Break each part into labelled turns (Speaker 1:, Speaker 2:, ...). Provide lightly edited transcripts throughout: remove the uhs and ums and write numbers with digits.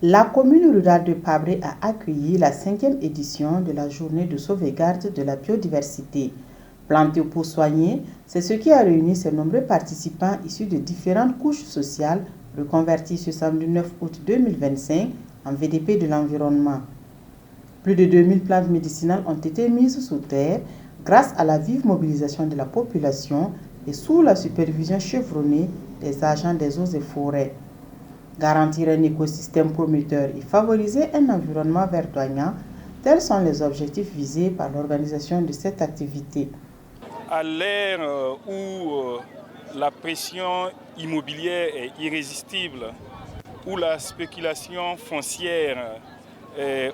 Speaker 1: La commune rurale de Pabré a accueilli la 5e édition de la journée de sauvegarde de la biodiversité. Planter pour soigner, c'est ce qui a réuni ces nombreux participants issus de différentes couches sociales reconvertis ce samedi 9 août 2025 en VDP de l'environnement. Plus de 2000 plantes médicinales ont été mises sous terre grâce à la vive mobilisation de la population et sous la supervision chevronnée des agents des eaux et forêts. Garantir un écosystème prometteur et favoriser un environnement verdoyant, tels sont les objectifs visés par l'organisation de cette activité.
Speaker 2: À l'ère où la pression immobilière est irrésistible, où la spéculation foncière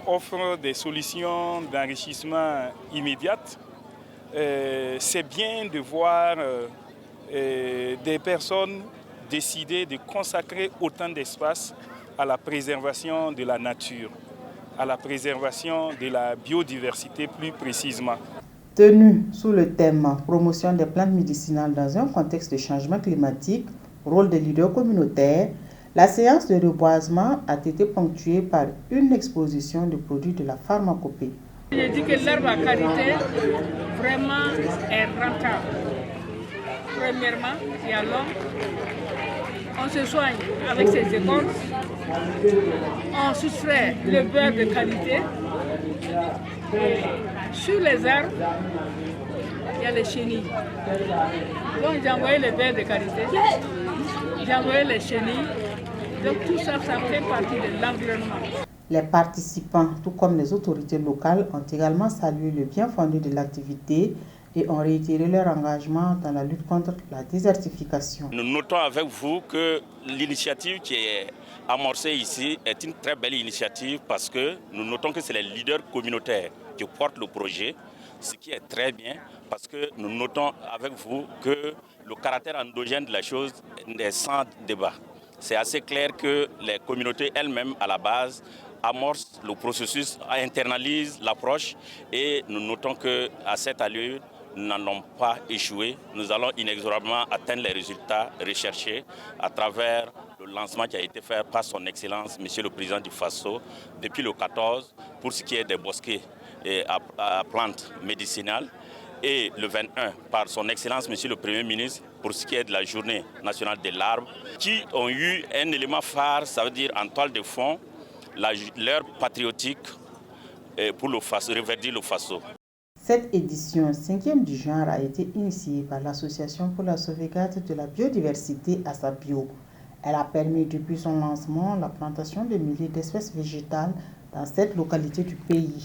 Speaker 2: offre des solutions d'enrichissement immédiates, c'est bien de voir des personnes décider de consacrer autant d'espace à la préservation de la nature, à la préservation de la biodiversité plus précisément.
Speaker 1: Tenue sous le thème « Promotion des plantes médicinales dans un contexte de changement climatique, rôle des leaders communautaires », la séance de reboisement a été ponctuée par une exposition de produits de la pharmacopée.
Speaker 3: Je dis que l'herbe à qualité vraiment est rentable. Premièrement, et alors, on se soigne avec ses écorces, on soustrait le beurre de qualité. Et sur les arbres, il y a les chenilles. Donc j'ai envoyé le beurre de qualité, j'ai envoyé les chenilles. Donc tout ça, ça fait partie de l'environnement.
Speaker 1: Les participants, tout comme les autorités locales, ont également salué le bien fondé de l'activité et ont réitéré leur engagement dans la lutte contre la désertification.
Speaker 4: Nous notons avec vous que l'initiative qui est amorcée ici est une très belle initiative parce que nous notons que c'est les leaders communautaires qui portent le projet, ce qui est très bien parce que nous notons avec vous que le caractère endogène de la chose est sans débat. C'est assez clair que les communautés elles-mêmes à la base amorcent le processus, internalisent l'approche et nous notons qu'à cette allure, nous n'allons pas échouer. Nous allons inexorablement atteindre les résultats recherchés à travers le lancement qui a été fait par son Excellence, Monsieur le Président du Faso, depuis le 14 pour ce qui est des bosquets et à plantes médicinales et le 21 par son Excellence, Monsieur le Premier ministre, pour ce qui est de la Journée nationale de l'arbre, qui ont eu un élément phare, ça veut dire en toile de fond, l'heure patriotique pour le Faso, reverdir le Faso.
Speaker 1: Cette édition 5e du genre a été initiée par l'Association pour la sauvegarde de la biodiversité ASABio. Elle a permis depuis son lancement la plantation de milliers d'espèces végétales dans cette localité du pays.